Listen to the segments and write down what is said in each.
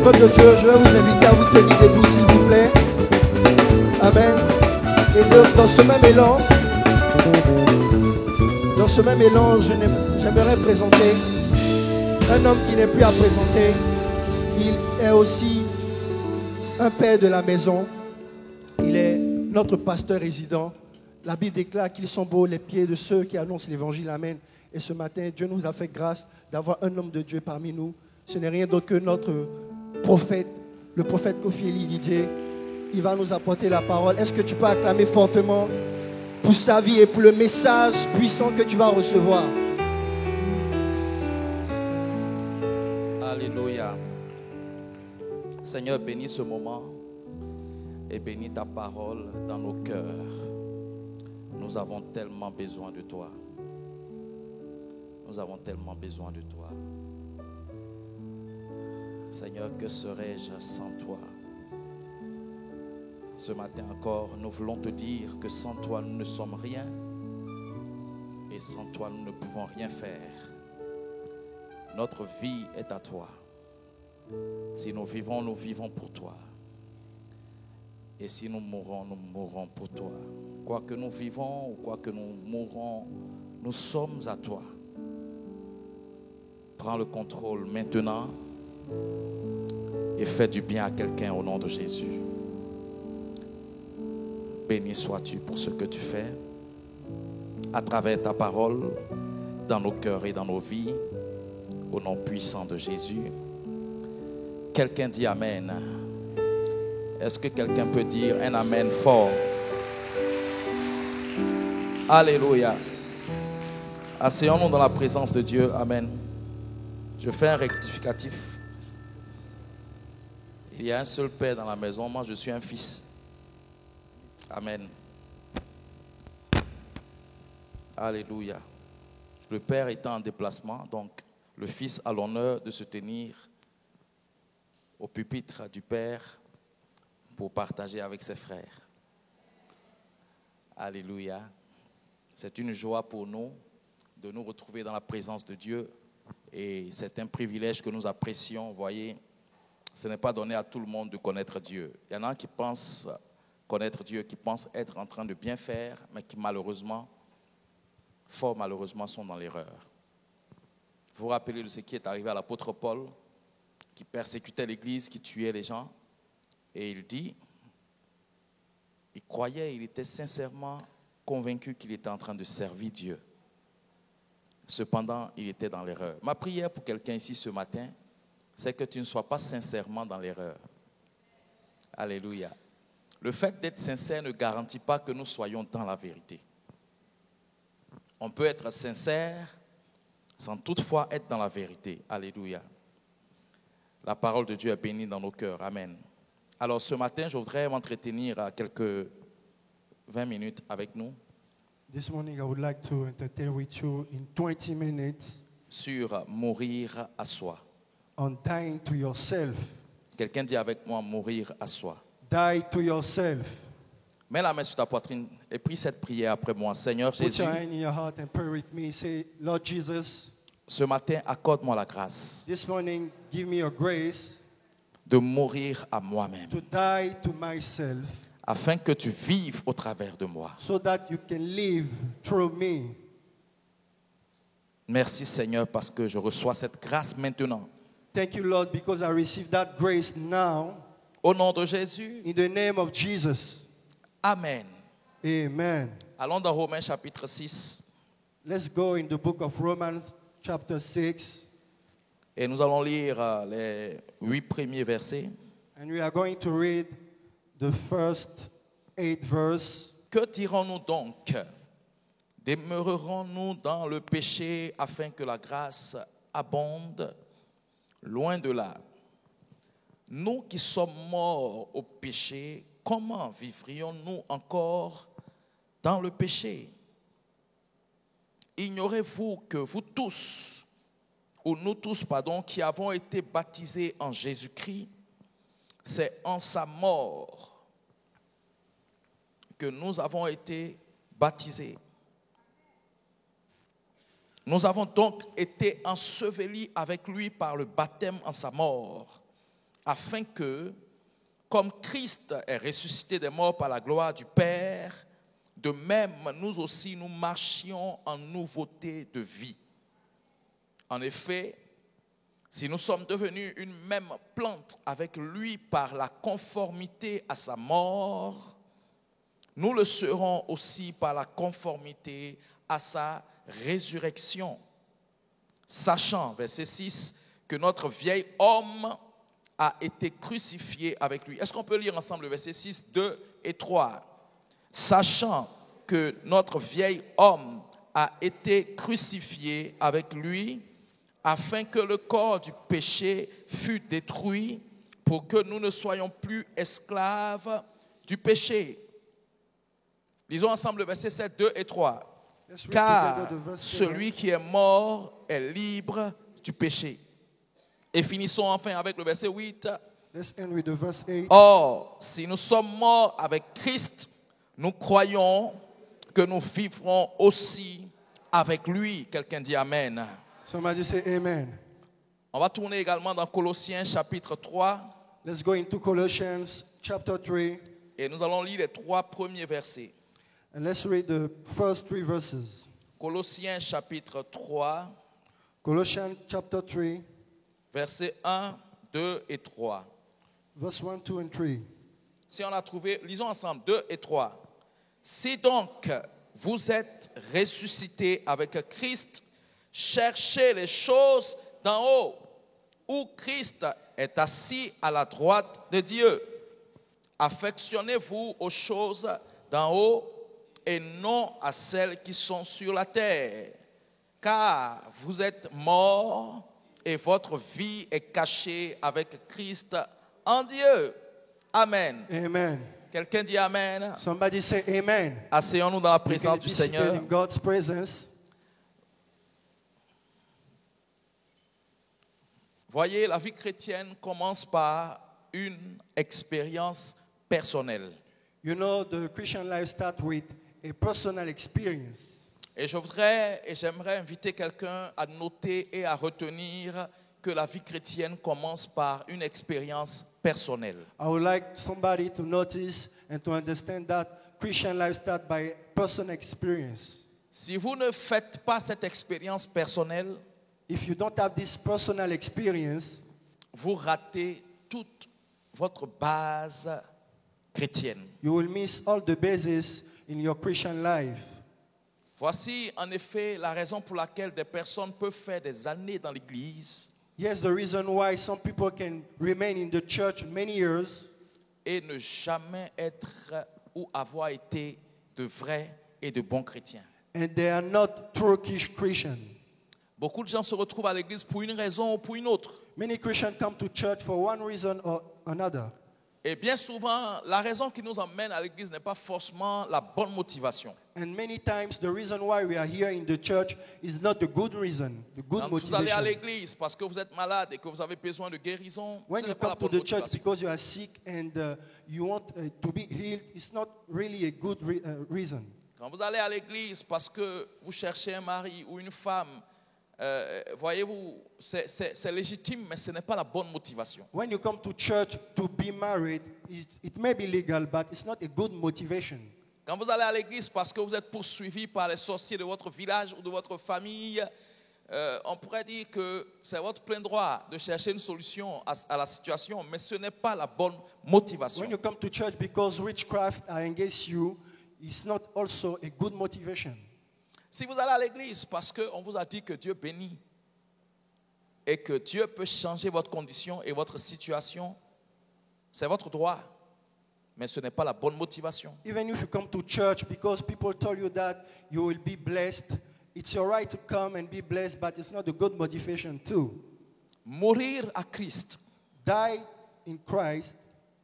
De Dieu, je vais vous inviter à vous tenir debout s'il vous plaît. Amen. Et dans ce même élan, j'aimerais présenter un homme qui n'est plus à présenter. Il est aussi un père de la maison. Il est notre pasteur résident. La Bible déclare qu'ils sont beaux les pieds de ceux qui annoncent l'évangile. Amen. Et ce matin, Dieu nous a fait grâce d'avoir un homme de Dieu parmi nous. Ce n'est rien d'autre que notre prophète, le prophète Kofi Eli Didier. Il va nous apporter la parole. Est-ce que tu peux acclamer fortement pour sa vie et pour le message puissant que tu vas recevoir? Alléluia. Seigneur, bénis ce moment et bénis ta parole dans nos cœurs. Nous avons tellement besoin de toi. Nous avons tellement besoin de toi. Seigneur, que serais-je sans toi? Ce matin encore, nous voulons te dire que sans toi, nous ne sommes rien. Et sans toi, nous ne pouvons rien faire. Notre vie est à toi. Si nous vivons pour toi. Et si nous mourrons pour toi. Quoi que nous vivons ou quoi que nous mourons, nous sommes à toi. Prends le contrôle maintenant. Et fais du bien à quelqu'un au nom de Jésus. Béni sois-tu pour ce que tu fais à travers ta parole dans nos cœurs et dans nos vies au nom puissant de Jésus. Quelqu'un dit Amen. Est-ce que quelqu'un peut dire un Amen fort? Alléluia. Asseyons-nous dans la présence de Dieu. Amen. Je fais un rectificatif. Il y a un seul père dans la maison, moi je suis un fils. Amen. Alléluia. Le père étant en déplacement, donc le fils a l'honneur de se tenir au pupitre du père pour partager avec ses frères. Alléluia. C'est une joie pour nous de nous retrouver dans la présence de Dieu et c'est un privilège que nous apprécions, voyez. Ce n'est pas donné à tout le monde de connaître Dieu. Il y en a qui pensent connaître Dieu, qui pensent être en train de bien faire, mais qui malheureusement, fort malheureusement, sont dans l'erreur. Vous vous rappelez de ce qui est arrivé à l'apôtre Paul, qui persécutait l'Église, qui tuait les gens. Et il dit, il croyait, il était sincèrement convaincu qu'il était en train de servir Dieu. Cependant, il était dans l'erreur. Ma prière pour quelqu'un ici ce matin, c'est que tu ne sois pas sincèrement dans l'erreur. Alléluia. Le fait d'être sincère ne garantit pas que nous soyons dans la vérité. On peut être sincère sans toutefois être dans la vérité. Alléluia. La parole de Dieu est bénie dans nos cœurs. Amen. Alors ce matin, je voudrais m'entretenir à quelques 20 minutes avec nous. This morning I would like to entertain with you in 20 minutes sur mourir à soi. On dying to yourself. Quelqu'un dit avec moi mourir à soi. Die to yourself. Mets la main sur ta poitrine et prie cette prière après moi. Seigneur Put Jésus, your hand in your heart and pray with me. Say, Lord Jesus, ce matin, accorde-moi la grâce this morning, give me your grace de mourir à moi-même, to die to myself afin que tu vives au travers de moi. so that you can live through me. Merci Seigneur parce que je reçois cette grâce maintenant. Thank you, Lord, because I receive that grace now. Au nom de Jésus, In the name of Jesus. Amen. Amen. Allons dans Romains chapitre 6 Let's go in the book of Romans chapter 6. et nous allons lire les 8 premiers versets. And we are going to read the first 8 verses. Que dirons-nous donc? Demeurerons-nous dans le péché afin que la grâce abonde? Loin de là. Nous qui sommes morts au péché, comment vivrions-nous encore dans le péché? Ignorez-vous que vous tous, ou nous tous, pardon, qui avons été baptisés en Jésus-Christ, c'est en sa mort que nous avons été baptisés. Nous avons donc été ensevelis avec lui par le baptême en sa mort, afin que, comme Christ est ressuscité des morts par la gloire du Père, de même nous aussi nous marchions en nouveauté de vie. En effet, si nous sommes devenus une même plante avec lui par la conformité à sa mort, nous le serons aussi par la conformité à sa résurrection. Sachant, verset 6, que notre vieil homme a été crucifié avec lui. Est-ce qu'on peut lire ensemble le verset 6, 2 et 3? Sachant que notre vieil homme a été crucifié avec lui, afin que le corps du péché fût détruit, pour que nous ne soyons plus esclaves du péché. Lisons ensemble le verset 7, 2 et 3. Car celui qui est mort est libre du péché. Et finissons enfin avec le verset 8. Let's end with the verse 8. Or, si nous sommes morts avec Christ, nous croyons que nous vivrons aussi avec lui. Quelqu'un dit Amen. Somebody say amen. On va tourner également dans Colossiens chapitre 3. Let's go into Colossians chapter 3. Et nous allons lire les 3 premiers versets. And let's read the first 3 verses. Colossiens chapitre 3, Colossians chapter 3, versets 1, 2 et 3. verse 1, 2, and 3. Si on a trouvé, lisons ensemble 2 et 3. Si donc vous êtes ressuscités avec Christ, cherchez les choses d'en haut, où Christ est assis à la droite de Dieu. Affectionnez-vous aux choses d'en haut et non à celles qui sont sur la terre. Car vous êtes morts et votre vie est cachée avec Christ en Dieu. Amen. Amen. Quelqu'un dit Amen. Somebody say amen. Asseyons-nous dans la We présence can du be seated Seigneur. in God's presence. Voyez, la vie chrétienne commence par une expérience personnelle. You know, the Christian life starts with a personal experience. Et j'aimerais inviter quelqu'un à noter et à retenir que la vie chrétienne commence par une expérience personnelle. I would like somebody to notice and to understand that Christian life starts by personal experience. Si vous ne faites pas cette expérience personnelle, If you don't have this personal experience, vous ratez toute votre base chrétienne. you will miss all the bases in your Christian life. Voici en effet la raison pour laquelle des personnes peuvent faire des années dans l'église Here's the reason why some people can remain in the church many years et ne jamais être ou avoir été de vrais et de bons chrétiens. and they are not true Christians. Beaucoup de gens se retrouvent à l'église pour une raison ou pour une autre. Many Christians come to church for one reason or another. Et bien souvent, la raison qui nous emmène à l'église n'est pas forcément la bonne motivation. And many times the reason why we are here in the church is not the good reason, the good Quand vous allez à motivation. l'église parce que vous êtes malade et que vous avez besoin de guérison, When ce you n'est pas la come to bonne the church motivation. because you are sick and you want to be healed, it's not really a good reason. Quand vous allez à l'église parce que vous cherchez un mari ou une femme, voyez-vous, c'est légitime, mais ce n'est pas la bonne motivation. When you come to church to be married, it may be legal, but it's not a good motivation. Quand vous allez à l'église parce que vous êtes poursuivi par les sorciers de votre village ou de votre famille, on pourrait dire que c'est votre plein droit de chercher une solution à la situation, mais ce n'est pas la bonne motivation. When you come to church because witchcraft are against you, it's not also a good motivation. Si vous allez à l'église parce qu'on vous a dit que Dieu bénit et que Dieu peut changer votre condition et votre situation, c'est votre droit, mais ce n'est pas la bonne motivation. Even if you come to church because people told you that you will be blessed, it's your right to come and be blessed, but it's not a good motivation too. Mourir à Christ Die in Christ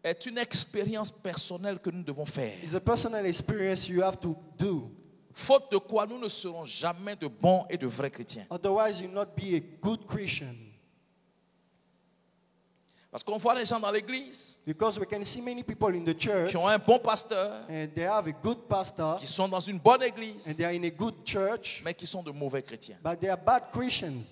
est une expérience personnelle que nous devons faire. is a personal experience you have to do. Faute de quoi nous ne serons jamais de bons et de vrais chrétiens. Otherwise, you'll not be a good Christian. Parce qu'on voit les gens dans l'église Because we can see many people in the church qui ont un bon pasteur, and they have a good pastor qui sont dans une bonne and église, they are in a good church, mais qui sont de mauvais chrétiens. but they are bad Christians.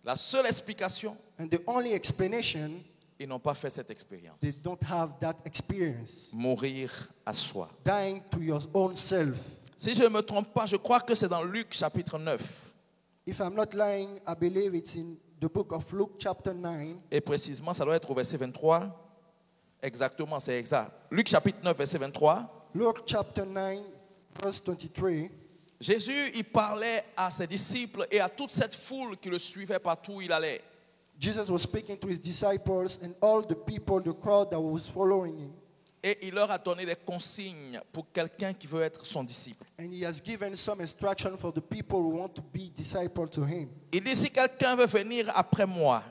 La seule explication, And the only explanation, ils n'ont pas fait cette expérience. they don't have that experience. Mourir à soi. Dying to your own self. Si je ne me trompe pas, je crois que c'est dans Luc chapitre 9. If I'm not lying, I believe it's in the book of Luke chapter 9. Et précisément, ça doit être au verset 23. Exactement, c'est exact. Luc chapitre 9, verset 23. Luke chapter 9, verse 23. Jésus, il parlait à ses disciples et à toute cette foule qui le suivait partout où il allait. Jesus was speaking to his disciples and all the people, the crowd that was following him. Et il leur a donné des consignes pour quelqu'un qui veut être son disciple. And he has given some instruction for the people who want to be disciple to him. Il dit, si quelqu'un veut venir après moi,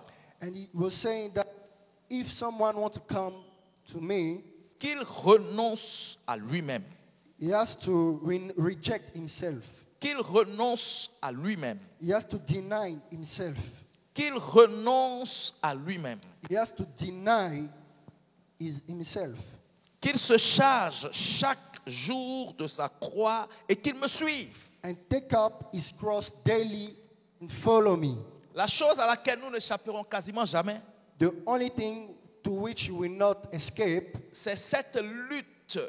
And he was saying that if someone wants to come to me, qu'il renonce à lui-même. he has to reject himself. Qu'il renonce à lui-même. He has to deny himself. Qu'il renonce à lui-même. He has to deny himself. Qu'il se charge chaque jour de sa croix et qu'il me suive. And take up his cross daily and follow me. La chose à laquelle nous n'échapperons quasiment jamais, The only thing to which you will not escape c'est cette lutte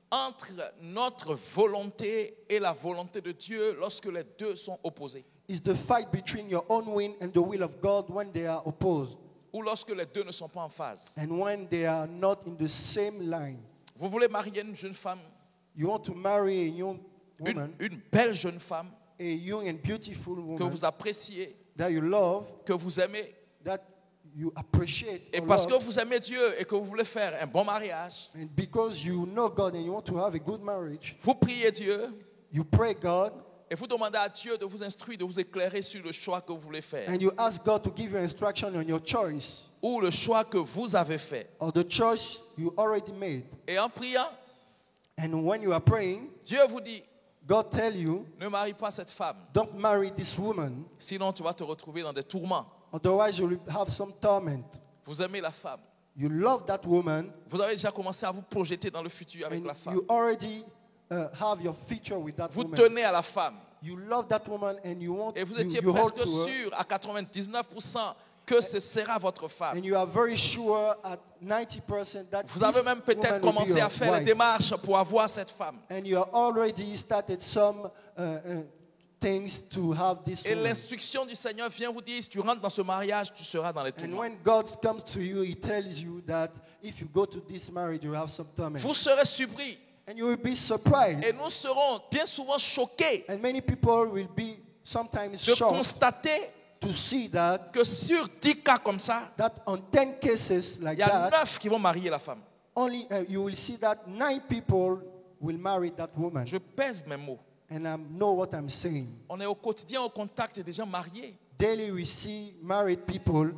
entre notre volonté et la volonté de Dieu lorsque les deux sont opposés. is the fight between your own will and the will of God when they are opposed Ou lorsque les deux ne sont pas en phase. and when they are not in the same line. Vous voulez marier une jeune femme, You want to marry a young woman, une belle jeune femme a young and beautiful que woman vous appréciez, that you love, que vous aimez. that you appreciate Et or parce que love, vous aimez Dieu et que vous voulez faire un bon mariage, and because you know God and you want to have a good marriage, vous priez Dieu you pray God et vous demandez à Dieu de vous instruire, de vous éclairer sur le choix que vous voulez faire and you ask God to give you instruction on your choice ou le choix que vous avez fait. or the choice you already made. Et en priant, And when you are praying, Dieu vous dit, God tell you, ne marie pas cette femme, don't marry this woman, sinon tu vas te retrouver dans des tourments. otherwise you will have some torment. Vous aimez la femme. You love that woman Vous avez déjà commencé à vous projeter dans le futur avec and la femme. you already have your future with that Vous woman. tenez à la femme. You love that woman and you want Et vous you, étiez you hold presque to her, sûr à 99% que ce sera votre femme. and you are very sure at 90% that Vous avez this même peut-être woman will be commencé your à faire les wife. démarches pour avoir cette femme. And you have already started some things to have this Et woman. l'instruction du Seigneur vient vous dire, si tu rentres dans ce mariage, tu seras dans les And tourments. when God comes to you, He tells you that if you go to this marriage, you have some torment. Vous serez surpris. And you will be surprised. Et nous serons bien souvent choqués And many people will be sometimes de shocked constater to see that que sur 10 cas comme ça, on 10 cases like il y a that, 9 qui vont marier la femme. only you will see that 9 people will marry that woman. Je pèse mes mots. And I know what I'm saying. On est au quotidien au contact des gens mariés. Daily we see married people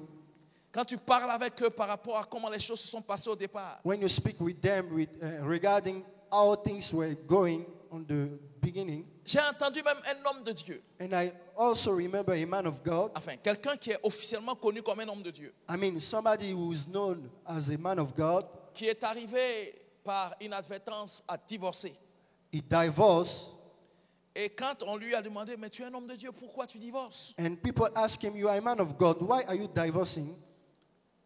Quand tu parles avec eux par rapport à comment les choses se sont passées au départ, when you speak with them regarding how things were going on the beginning, j'ai entendu même un homme de Dieu, and I also remember a man of God, enfin quelqu'un qui est officiellement connu comme un homme de Dieu, I mean somebody who is known as a man of God, qui est arrivé par inadvertance à divorcer. he divorced, Et quand on lui a demandé, mais tu es un homme de Dieu, pourquoi tu divorces? and people ask him, you are a man of God, why are you divorcing?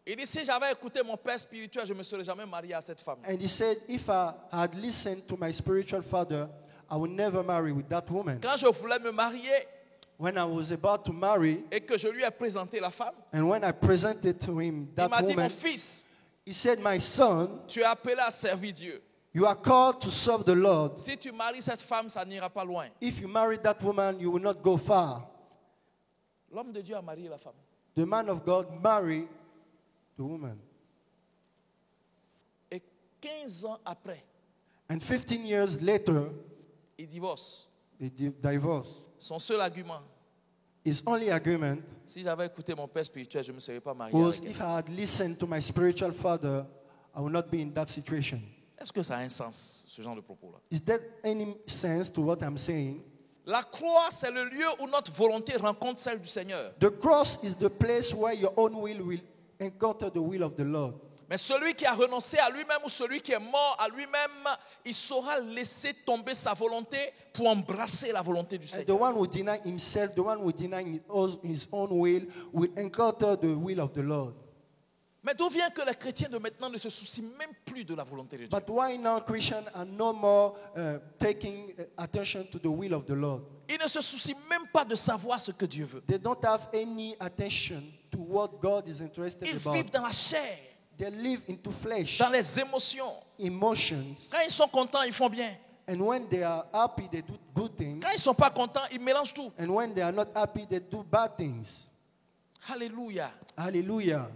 Il dit, si j'avais écouté mon père spirituel, je ne me serais jamais marié à cette femme. And he said, if I had listened to my spiritual father, I would never marry with that woman. Quand je voulais me marier When I was about to marry, et que je lui ai présenté la femme, and when I presented to him il that m'a dit, mon woman, fils, he said, my son, tu es appelé à servir Dieu. you are called to serve the Lord. Si tu maries cette femme, ça n'ira pas loin. If you marry that woman, you will not go far. L'homme de Dieu a marié la femme. The man of God married the woman. Et 15 ans après, And 15 years later, il divorce. they divorced. Son seul argument, His only argument si j'avais écouté mon père spirituel, je ne me serais pas marié was, avec elle. if I had listened to my spiritual father, I would not be in that situation. Est-ce que ça a un sens, ce genre de propos-là? Is there any sense to what I'm saying? La croix, c'est le lieu où notre volonté rencontre celle du Seigneur. The cross is the place where your own will encounter the will of the Lord. Mais celui qui a renoncé à lui-même ou celui qui est mort à lui-même, il saura laisser tomber sa volonté pour embrasser la volonté du And the Seigneur. one who deny himself, the one who deny his own will encounter the will of the Lord. Mais d'où vient que les chrétiens de maintenant ne se soucient même plus de la volonté de Dieu? But why now Christians are no more taking attention to the will of the Lord? Ils ne se soucient même pas de savoir ce que Dieu veut. They don't have any attention to what God is interested Ils about. vivent dans la chair, They live into flesh, dans les émotions. emotions, Quand ils sont contents, ils font bien. and when they are happy, they do good things, Quand ils ne sont pas contents, ils mélangent tout. and when they are not happy, they do bad things. Alléluia. Hallelujah.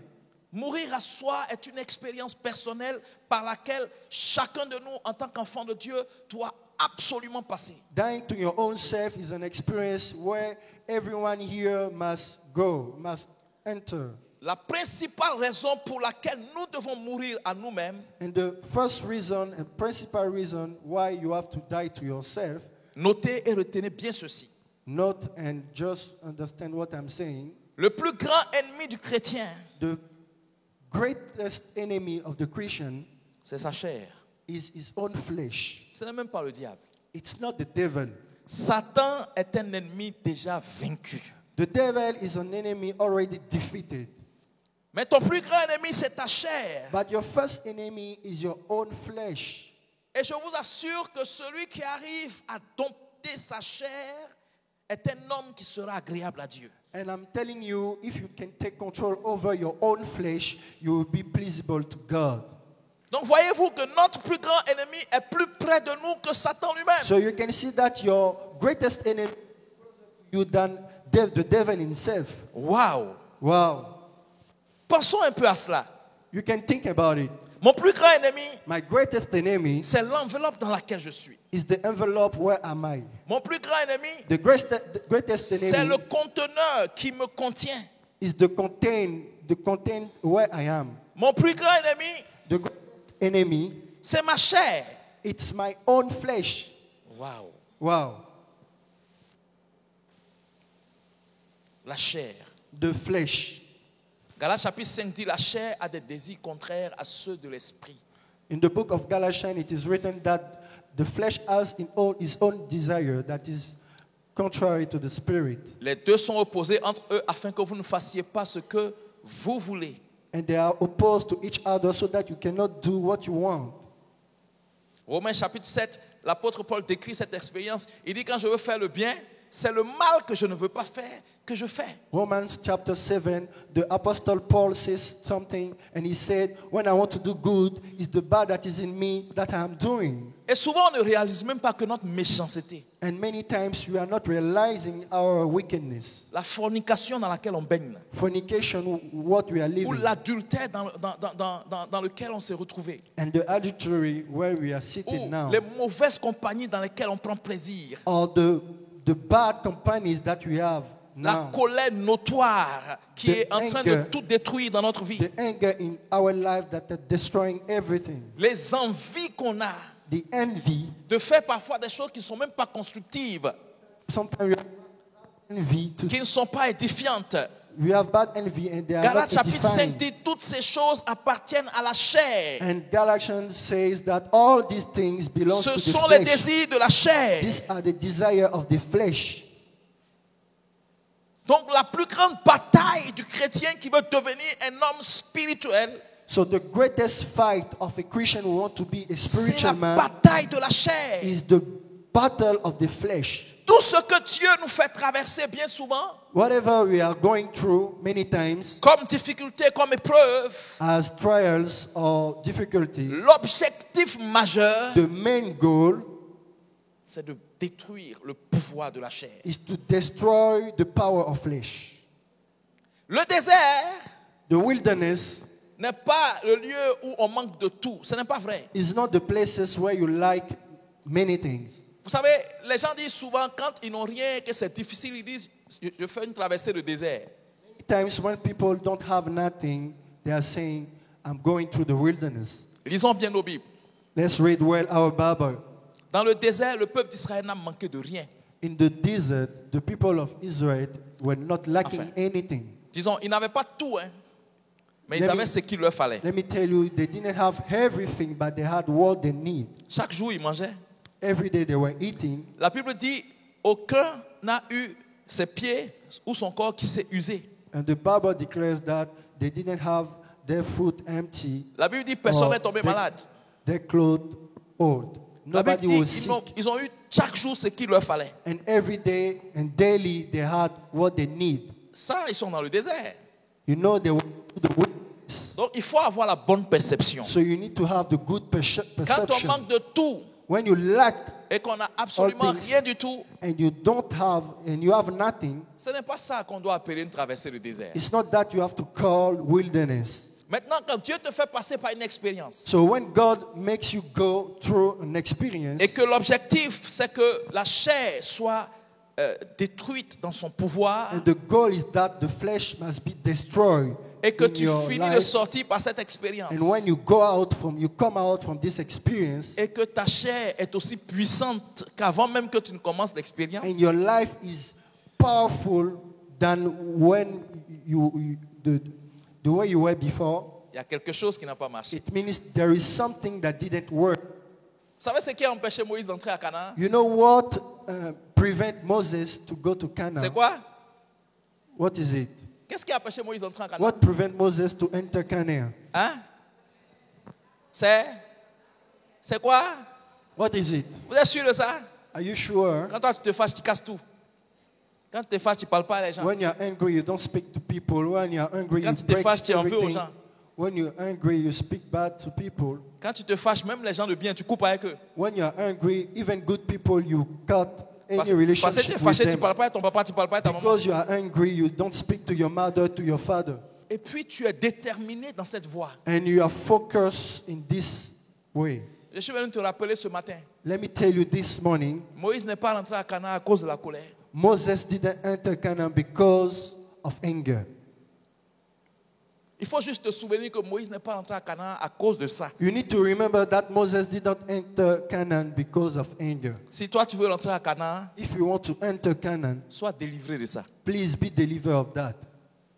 Mourir à soi est une expérience personnelle par laquelle chacun de nous, en tant qu'enfant de Dieu, doit absolument passer. Dying to your own self is an experience where everyone here must go, must enter. La principale raison pour laquelle nous devons mourir à nous-mêmes, And the first reason and principal reason why you have to die to yourself, notez et retenez bien ceci. note and just understand what I'm saying, Le plus grand ennemi du chrétien, the greatest enemy of the Christian c'est sa chair. is his own flesh. Ce n'est même pas le diable. It's not the devil. Satan est un ennemi déjà vaincu. The devil is an enemy already defeated. Mais ton plus grand ennemi, c'est ta chair. But your first enemy is your own flesh. Et je vous assure que celui qui arrive à dompter sa chair est un homme qui sera agréable à Dieu. And I'm telling you, if you can take control over your own flesh, you will be pleasable to God. Donc voyez-vous que notre plus grand ennemi est plus près de nous que Satan lui-même. So you can see that your greatest enemy is closer to you than the devil himself. Waouh! Wow. Pensons un peu à cela. You can think about it. Mon plus grand ennemi, My greatest enemy c'est l'enveloppe dans laquelle je suis. is the envelope, where am I? Mon plus grand ennemi, The greatest c'est le enemy conteneur qui me contient. is the contain where I am. Mon plus grand ennemi, The greatest enemy, c'est ma chair. it's my own flesh. Waouh! Wow. La chair. The flesh. Galates chapitre 5 dit la chair a des désirs contraires à ceux de l'esprit. In the book of Galatians, it is written that the flesh has his own desire that is contrary to the spirit. Les deux sont opposés entre eux afin que vous ne fassiez pas ce que vous voulez. And they are opposed to each other so that you cannot do what you want. Romains chapitre 7, l'apôtre Paul décrit cette expérience. Il dit quand je veux faire le bien, c'est le mal que je ne veux pas faire que je fais. Romans chapter 7, the apostle Paul says something and he said, when I want to do good, it's the bad that is in me that I am doing. Et souvent on ne réalise même pas que notre méchanceté, And many times we are not realizing our wickedness. la fornication dans laquelle on baigne, Fornication, what we are ou living, l'adultère dans lequel on s'est retrouvé, and the adultery where we are ou sitting now, les mauvaises compagnies dans lesquelles on prend plaisir. or the bad companies that we have la now. colère notoire qui The est en train de anger. tout détruire dans notre vie. The anger in our life that are destroying everything. Les envies qu'on a The envy. de faire parfois des choses qui ne sont même pas constructives, Sometimes we have envy. qui ne sont pas édifiantes. We have bad envy and they are Galates not chapitre 5 edifying. dit toutes ces choses appartiennent à la chair. And Galatians says that all these things belong Ce to the sont les flesh. désirs de la chair. These are the desire of the flesh. Donc la plus grande bataille du chrétien qui veut devenir un homme spirituel, So the greatest fight of a Christian who want to be a c'est la spiritual man bataille de la chair. is the battle of the flesh. Tout ce que Dieu nous fait traverser bien souvent, Whatever we are going through many times comme difficulté, comme épreuve, as trials or difficulties, l'objectif majeur, the main goal c'est de détruire le pouvoir de la chair. is to destroy the power of flesh. Le désert The wilderness n'est pas le lieu où on manque de tout. Ce n'est pas vrai. is not the places where you like many things. Vous savez, les gens disent souvent, quand ils n'ont rien, que c'est difficile, ils disent, je fais une traversée de désert. Times when people don't have nothing, they are saying, I'm going through the wilderness. Lisons bien nos Bibles. Let's read well our Bible. Dans le désert, le peuple d'Israël n'a manqué de rien. In the desert, the people of Israel were not lacking Enfin. anything. Disons, ils n'avaient pas tout, hein, mais ils Let me- avaient ce qu'il leur fallait. Let me tell you, they didn't have everything, but they had what they need. Chaque jour, ils mangeaient. Every day they were eating, La Bible dit, aucun n'a eu ses pieds ou son corps qui s'est usé. and the Bible declares that they didn't have their foot empty, La Bible dit, personne or n'est tombé malade. their clothes old. La Bible Nobody was dit, sick. ils ont eu chaque jour ce qu'il leur fallait. And every day and daily they had what they need. Ça, ils sont dans le désert. You know, they were to the wilderness. Donc, il faut avoir la bonne perception. So you need to have the good Quand on perception. manque de tout When you lack et qu'on n'a absolument All things. rien du tout, and you don't have and you have nothing, ce n'est pas ça qu'on doit appeler une traversée de désert. it's not that you have to call wilderness. Maintenant, quand Dieu te fait passer par une expérience So when God makes you go through an experience et que l'objectif, c'est que la chair soit détruite dans son pouvoir and the goal is that the flesh must be destroyed et que in tu your finis de life, sortir par cette expérience and when you come out from this experience et que ta chair est aussi puissante qu'avant même que tu ne commences l'expérience, and your life is powerful than when the way you were before, il y a quelque chose qui n'a pas marché. it means there is something that didn't work. Vous savez ce qui a empêché Moïse d'entrer à Canaan? You know what prevent Moses to go to Canaan? C'est quoi? What is it? Qu'est-ce qui a empêché Moïse d'entrer à Canaan? What prevent Moses to enter Canaan? Hein? C'est quoi? What is it? Vous êtes sûr de ça? Are you sure? Quand toi tu te fâches, tu casses tout. Quand tu te fâches, tu ne parles pas à les gens. When you're angry, you don't speak to people. When you're angry, Quand you tu te break fâches, tu en veux aux everything. gens. When you're angry, you speak bad to people. Quand tu te fâches, même les gens de bien, tu coupes avec eux. When you're angry, even good people, you cut Parce any que tu es relationship with fâché, tu ne them. parles pas à ton papa, tu ne parles pas à ta maman. Because you are angry, you don't speak to your mother, to your father. Et puis tu es déterminé dans cette voie. And you are focused in this way. Je suis venu te rappeler ce matin. Let me tell you this morning, Moïse n'est pas rentré à Canaan à cause de la colère. Moses didn't enter Canaan because of anger. Il faut juste te souvenir que Moïse n'est pas rentré à Canaan à cause de ça. You need to remember that Moses did not enter Canaan because of anger. Si toi tu veux rentrer à Canaan, If you want to enter Canaan, sois délivré de ça. please be delivered of that.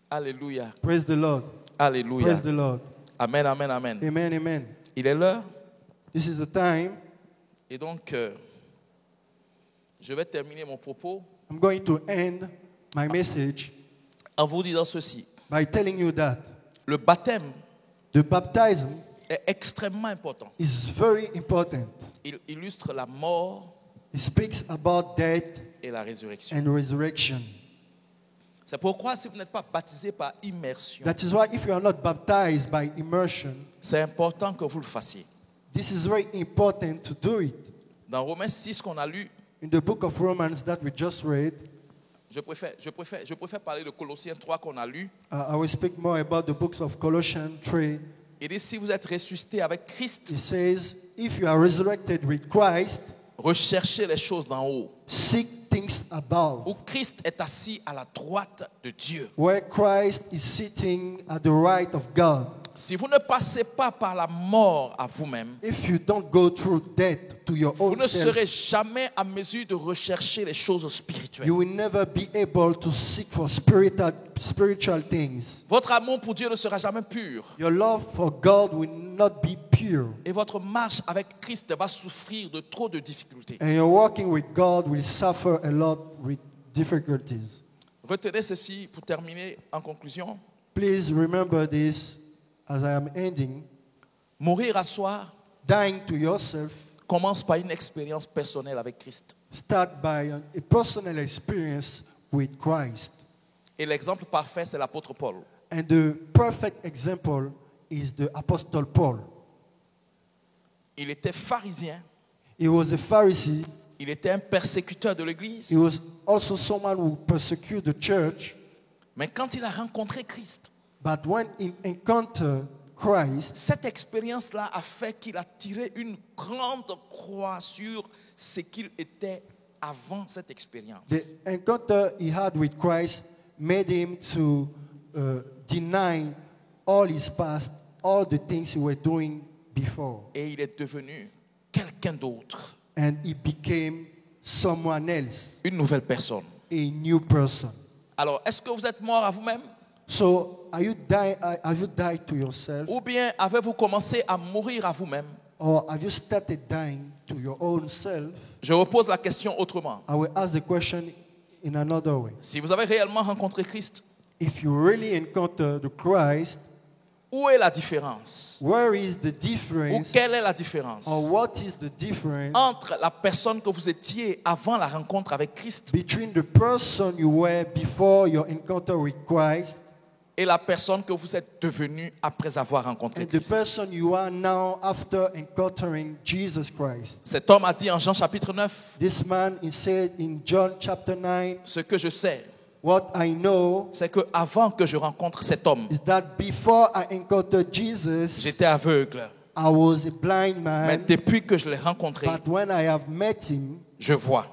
Alléluia. Praise the Lord. Alléluia. Praise the Lord. Amen, amen, amen. Amen, amen. Il est l'heure. This is the time. Et donc, je vais terminer mon propos I'm going to end my message en vous disant ceci. by telling you that Le baptême the baptism est extrêmement important. is very important. Il illustre la mort It speaks about death et la résurrection. and resurrection. C'est pourquoi si vous n'êtes pas baptisé par immersion, That is why if you are not baptized by immersion, c'est important que vous le fassiez. this is very important to do it. Dans Romains 6 qu'on a lu, In the book of Romans that we just read, je préfère parler de Colossiens 3 qu'on a lu. I will speak more about the books of Colossians 3. Il dit, si vous êtes ressuscité avec Christ, It says, if you are resurrected with Christ, recherchez les choses d'en haut, seek things above, où Christ est assis à la droite de Dieu. where Christ is sitting at the right of God. Si vous ne passez pas par la mort à vous-même, If you don't go through death to your vous own ne self, serez jamais à mesure de rechercher les choses spirituelles. you will never be able to seek for spiritual things. Votre amour pour Dieu ne sera jamais pur. Your love for God will not be pure. Et votre marche avec Christ va souffrir de trop de difficultés. And your walking with God will suffer a lot with difficulties. Retenez ceci pour terminer en conclusion. Please remember this as I am ending. Mourir à soi Dying to yourself, commence par une expérience personnelle avec Christ. start by a personal experience with Christ. Et l'exemple parfait, c'est l'apôtre Paul. And the perfect example is the Apostle Paul. Il était pharisien, He was a Pharisee. il était un persécuteur de l'Église. He was also someone who persecuted the church. Mais quand il a rencontré Christ, But when he encountered Christ, cette expérience-là a fait qu'il a tiré une grande croix sur ce qu'il était avant cette expérience. the encounter he had with Christ made him to deny all his past, all the things he was doing before. Et il est devenu quelqu'un d'autre, And he became someone else, une nouvelle personne. a new person. Alors, est-ce que vous êtes mort à vous-même? So have you died to yourself? Ou bien avez-vous commencé à mourir à vous-même? Or have you started dying to your own self? Je repose la question autrement. I will ask the question in another way. Si vous avez réellement rencontré Christ, If you really encounter the Christ, où est la différence? where is the Ou difference, quelle est la différence or what is the difference entre la personne que vous étiez avant la rencontre avec Christ between the person you were before your encounter with Christ et la personne que vous êtes devenue après avoir rencontré and the Christ? person you are now after encountering Jesus Christ? Cet homme a dit en Jean chapitre 9, This man, he said in John chapter 9, ce que je sais, what I know c'est que avant que je rencontre cet homme, is that before I encountered Jesus, j'étais aveugle. I was a blind Mais man, depuis que je l'ai rencontré, but when I have met him, je vois.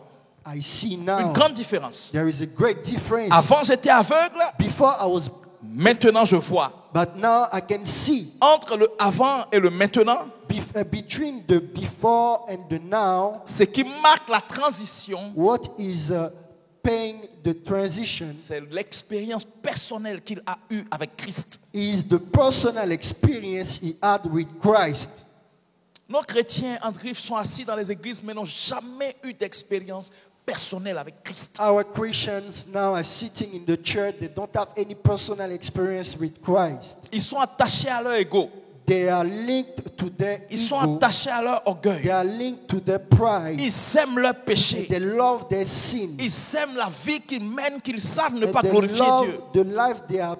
I see Une now. grande différence. There is a great difference. Avant, j'étais aveugle. Before I was, Maintenant, je vois. but now I can see. Entre le avant et le maintenant, Between the before and the now, ce qui marque la transition, what is paying the transition c'est l'expérience personnelle qu'il a eue avec Christ. is the personal experience he had with Christ. Nos chrétiens en Griffe sont assis dans les églises mais n'ont jamais eu d'expérience personnelle avec Christ. Our Christians now are sitting in the church. They don't have any personal experience with Christ. Ils sont attachés à leur ego. They are linked to their Ils sont ego. attachés à leur They orgueil. are linked to their pride. Ils aiment leur péché. They love their sin. Ils aiment la vie qu'ils mènent, qu'ils savent ne And pas they glorifier love Dieu. the life they are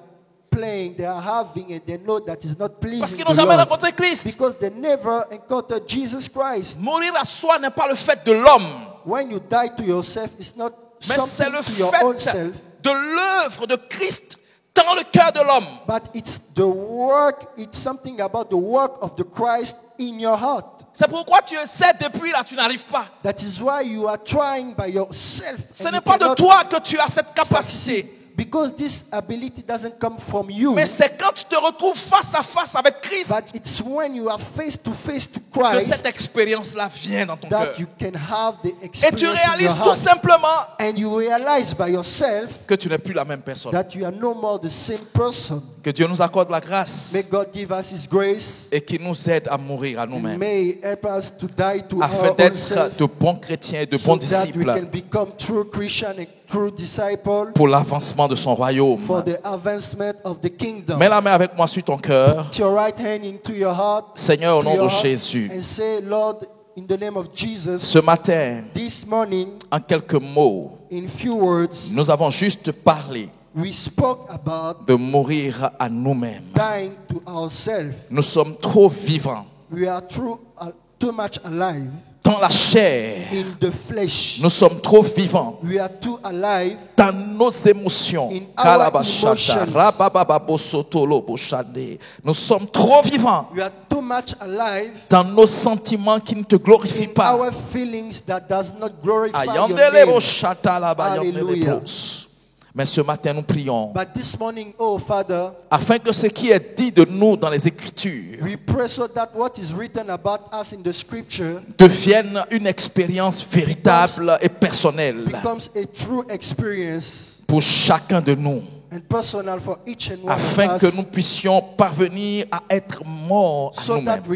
playing, they are having, and they know that is not Parce pleasing qu'ils the n'ont jamais Lord. rencontré Christ. Because they never encountered Jesus Christ. Mourir à soi n'est pas le fait de l'homme, When you die to yourself, it's not mais c'est something le to your own fait self, de l'œuvre de Christ dans le cœur de l'homme. but it's the work, it's something about the work of the Christ in your heart. C'est pourquoi tu essaies depuis là, tu n'arrives pas. That is why you are trying by yourself. Ce and n'est you pas de cannot toi que tu as cette succeed. capacité, Because this ability doesn't come from you. mais c'est quand tu te retrouves face à face avec Christ But it's when you are face to que Christ cette expérience-là vient dans ton cœur. that you can have the Et experience tu in réalises your tout heart. simplement And you realize by yourself que tu n'es plus la même personne. that you are no more the same person. Que Dieu nous accorde la grâce May God give us His grace. et qu'il nous aide à mourir à And nous-mêmes, may help us to die to afin our own d'être self, de bons chrétiens et de so bons that we can disciples become true Christian and true disciple pour l'avancement de son royaume. for the advancement of the kingdom. Mets la main avec moi sur ton cœur. Put your right hand into your heart, Seigneur, au to nom your de heart, Jésus, and say, Lord, in the name of Jesus, ce matin, this morning, en quelques mots, in few words, nous avons juste parlé we spoke about de mourir à nous-mêmes. dying to ourselves. Nous sommes trop vivants, We are too much alive, dans la chair. in the flesh. Nous sommes trop vivants We are too alive dans nos émotions. in our emotions. Nous sommes trop vivants We are too much alive dans nos sentiments qui ne te glorifient in pas. our feelings that does not glorify your Ayandele name. boshata la ba yandele Hallelujah. pos. Mais ce matin, nous prions But this morning, oh Father, afin que ce qui est dit de nous dans les Écritures we pray so that what is written about us in the scripture devienne une expérience véritable et personnelle becomes a true experience pour chacun de nous, and personal for each and one afin of que us, nous puissions parvenir à être morts à so nous-mêmes, that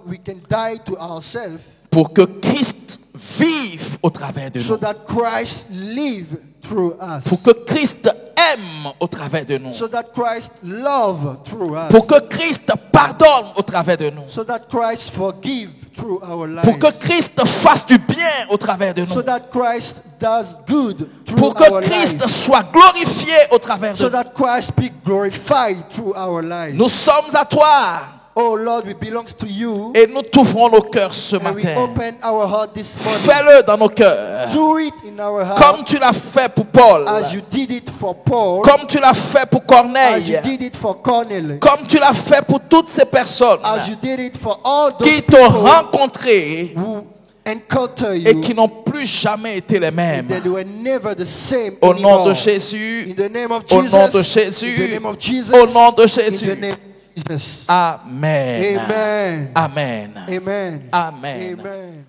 we can die to ourselves, pour que Christ vive au travers de so nous, that Christ live through us, pour que Christ aime au travers de nous, so that Christ love through us, pour que Christ pardonne au travers de nous, so that Christ forgive through our lives, pour que Christ fasse du bien au travers de nous, so that Christ does good through pour que our Christ lives, soit glorifié au travers de so nous. that Christ be glorified through our lives. Nous sommes à toi Oh Lord, we belongs to you, et nous t'ouvrons nos cœurs ce and we matin. open our heart this morning. Fais-le dans nos cœurs, Do it in our heart, comme tu l'as fait pour Paul, as you did it for Paul, comme tu l'as fait pour as you Corneille, did it for Cornelius, comme tu l'as fait pour toutes ces personnes as you did it for all those qui t'ont people rencontré who encounter et you, qui n'ont plus jamais été les mêmes. that they were never the same Au nom anymore. de Jésus, In the name of au Jesus, nom de Jésus, in the name of Jesus, au nom de in Jésus. the name of Jesus. Amen. Amen. Amen. Amen. Amen. Amen.